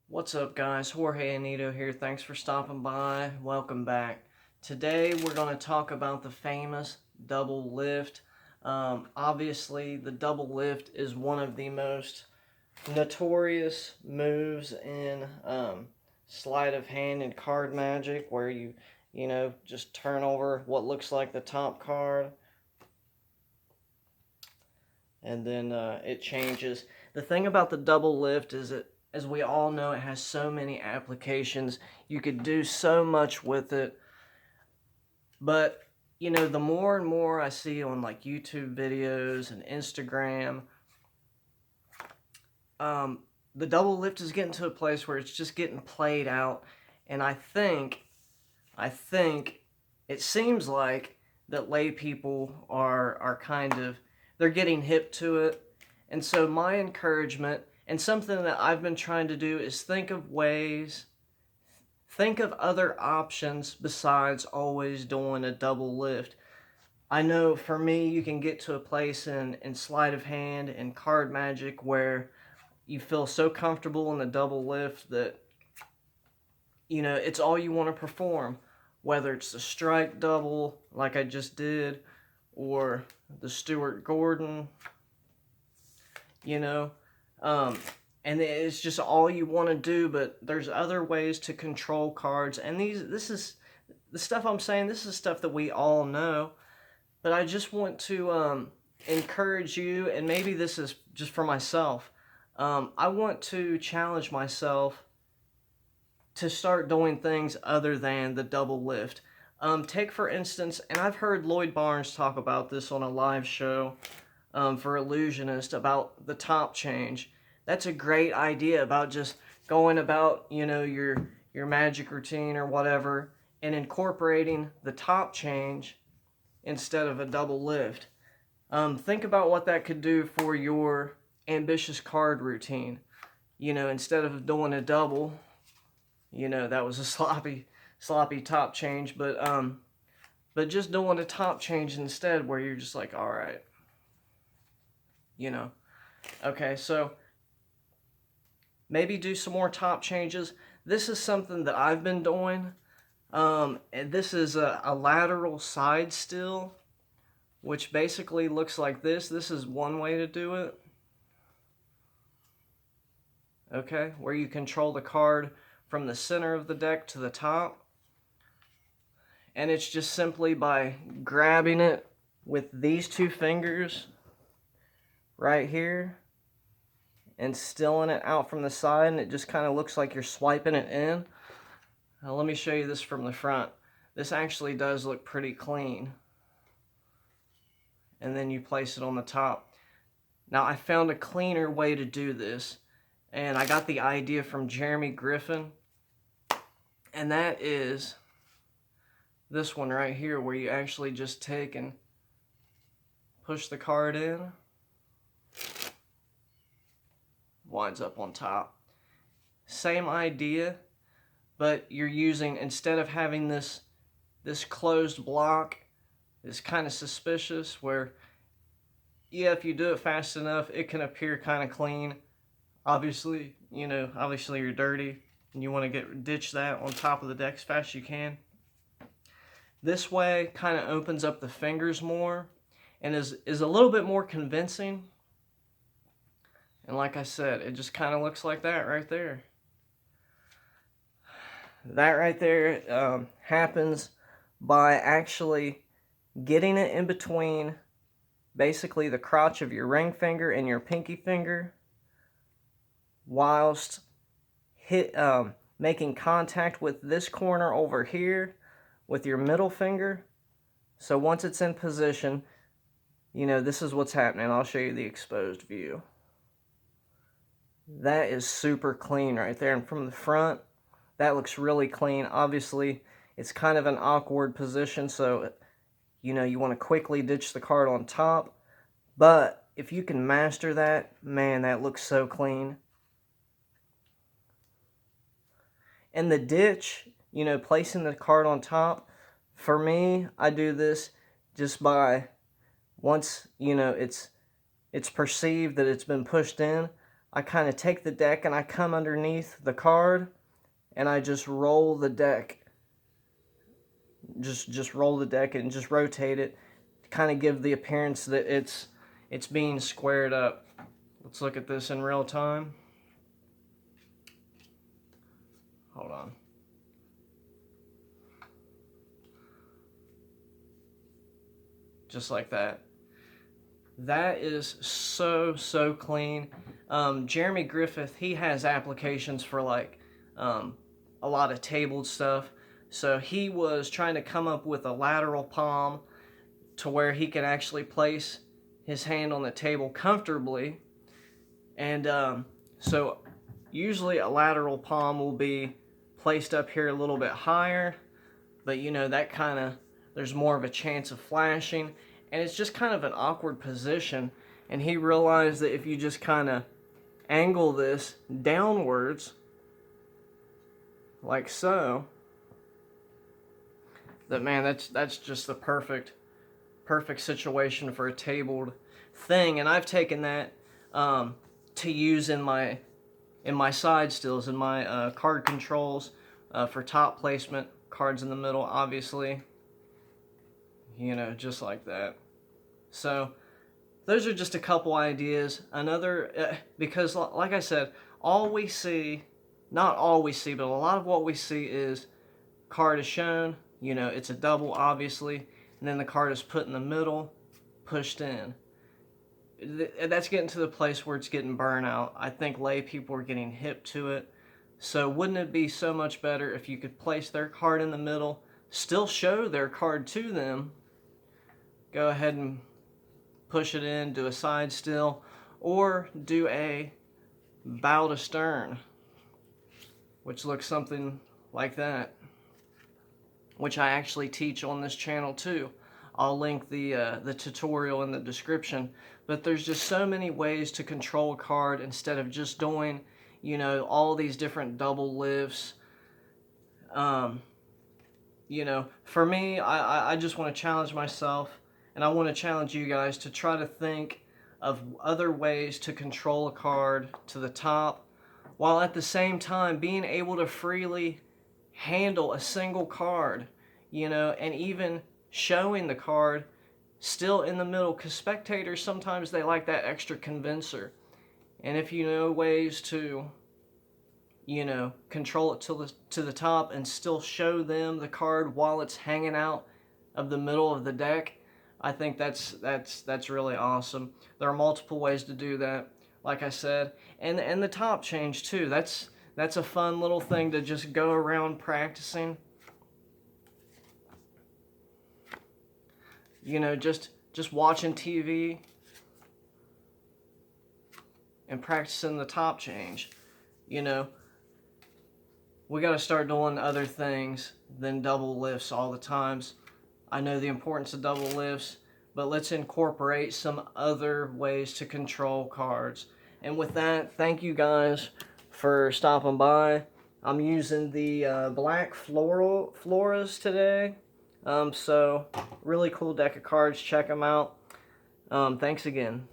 What's up, guys? Jorge Anito here. Thanks for stopping by. Welcome back. Today we're going to talk about the famous double lift. Obviously, the double lift is one of the most notorious moves in sleight of hand and card magic, where you just turn over what looks like the top card, and then it changes. The thing about the double lift is it, as we all know, it has so many applications. You could do so much with it. But, the more and more I see on like YouTube videos and Instagram, the double lift is getting to a place where it's just getting played out. And I think it seems like that lay people are kind of, they're getting hip to it. And so my encouragement, and something that I've been trying to do, is think of other options besides always doing a double lift. I know for me, you can get to a place in sleight of hand and card magic where you feel so comfortable in the double lift that, it's all you want to perform. Whether it's the strike double, like I just did, or the Stuart Gordon, you know. And it's just all you want to do, but there's other ways to control cards. And this is the stuff I'm saying, this is stuff that we all know. But I just want to encourage you, and maybe this is just for myself. I want to challenge myself to start doing things other than the double lift. Take for instance, and I've heard Lloyd Barnes talk about this on a live show for Illusionist, about the top change. That's a great idea, about just going about, your magic routine or whatever, and incorporating the top change instead of a double lift. Think about what that could do for your ambitious card routine. Instead of doing a double, that was a sloppy top change, but just doing a top change instead, where you're just like, all right, okay, so maybe do some more top changes. This is something that I've been doing. And this is a lateral side still, which basically looks like this. This is one way to do it. Okay, where you control the card from the center of the deck to the top. And it's just simply by grabbing it with these two fingers right here and stilling it out from the side, and it just kind of looks like you're swiping it in. Now let me show you this from the front. This actually does look pretty clean. And then you place it on the top. Now I found a cleaner way to do this, and I got the idea from Jeremy Griffin, and that is this one right here, where you actually just take and push the card in, winds up on top. Same idea, but you're using, instead of having this closed block, is kind of suspicious, where, yeah, if you do it fast enough, it can appear kind of clean. Obviously, you're dirty, and you want to ditch that on top of the deck as fast as you can. This way kind of opens up the fingers more, and is a little bit more convincing. And like I said, it just kind of looks like that right there. That right there happens by actually getting it in between basically the crotch of your ring finger and your pinky finger, whilst making contact with this corner over here with your middle finger. So once it's in position, this is what's happening. I'll show you the exposed view. That is super clean right there. And from the front, that looks really clean. Obviously, it's kind of an awkward position, so, you want to quickly ditch the card on top. But if you can master that, man, that looks so clean. And the ditch, placing the card on top, for me, I do this just by, once, it's perceived that it's been pushed in, I kind of take the deck and I come underneath the card and I just roll the deck. Just roll the deck and just rotate it to kind of give the appearance that it's being squared up. Let's look at this in real time. Hold on. Just like that. That is so clean. Jeremy Griffith, he has applications for like a lot of tabled stuff. So he was trying to come up with a lateral palm to where he can actually place his hand on the table comfortably. And so usually a lateral palm will be placed up here a little bit higher, but you know, that kind of, there's more of a chance of flashing, and it's just kind of an awkward position. And he realized that if you just kind of angle this downwards like so, that, man, that's just the perfect situation for a tabled thing. And I've taken that to use in my side stills, in my card controls, for top placement, cards in the middle, obviously, you know, just like that. So those are just a couple ideas. Another, because like I said, all we see, not all we see, but a lot of what we see is card is shown, you know, it's a double, obviously, and then the card is put in the middle, pushed in. That's getting to the place where it's getting burnt out. I think lay people are getting hip to it. So wouldn't it be so much better if you could place their card in the middle, still show their card to them, go ahead and push it in, do a side still, or do a bow to stern, which looks something like that, which I actually teach on this channel too. I'll link the tutorial in the description. But there's just so many ways to control a card instead of just doing, you know, all these different double lifts. You know, for me, I just want to challenge myself, and I want to challenge you guys to try to think of other ways to control a card to the top, while at the same time being able to freely handle a single card, you know, and even showing the card still in the middle, because spectators, sometimes they like that extra convincer. And if you know ways to, you know, control it to the top and still show them the card while it's hanging out of the middle of the deck, I think that's really awesome. There are multiple ways to do that, like I said, and the top change too. That's a fun little thing to just go around practicing. You know, just watching TV and practicing the top change. You know, we got to start doing other things than double lifts all the times. I know the importance of double lifts, but let's incorporate some other ways to control cards. And with that, thank you guys for stopping by. I'm using the black floras today. So really cool deck of cards. Check them out. Thanks again.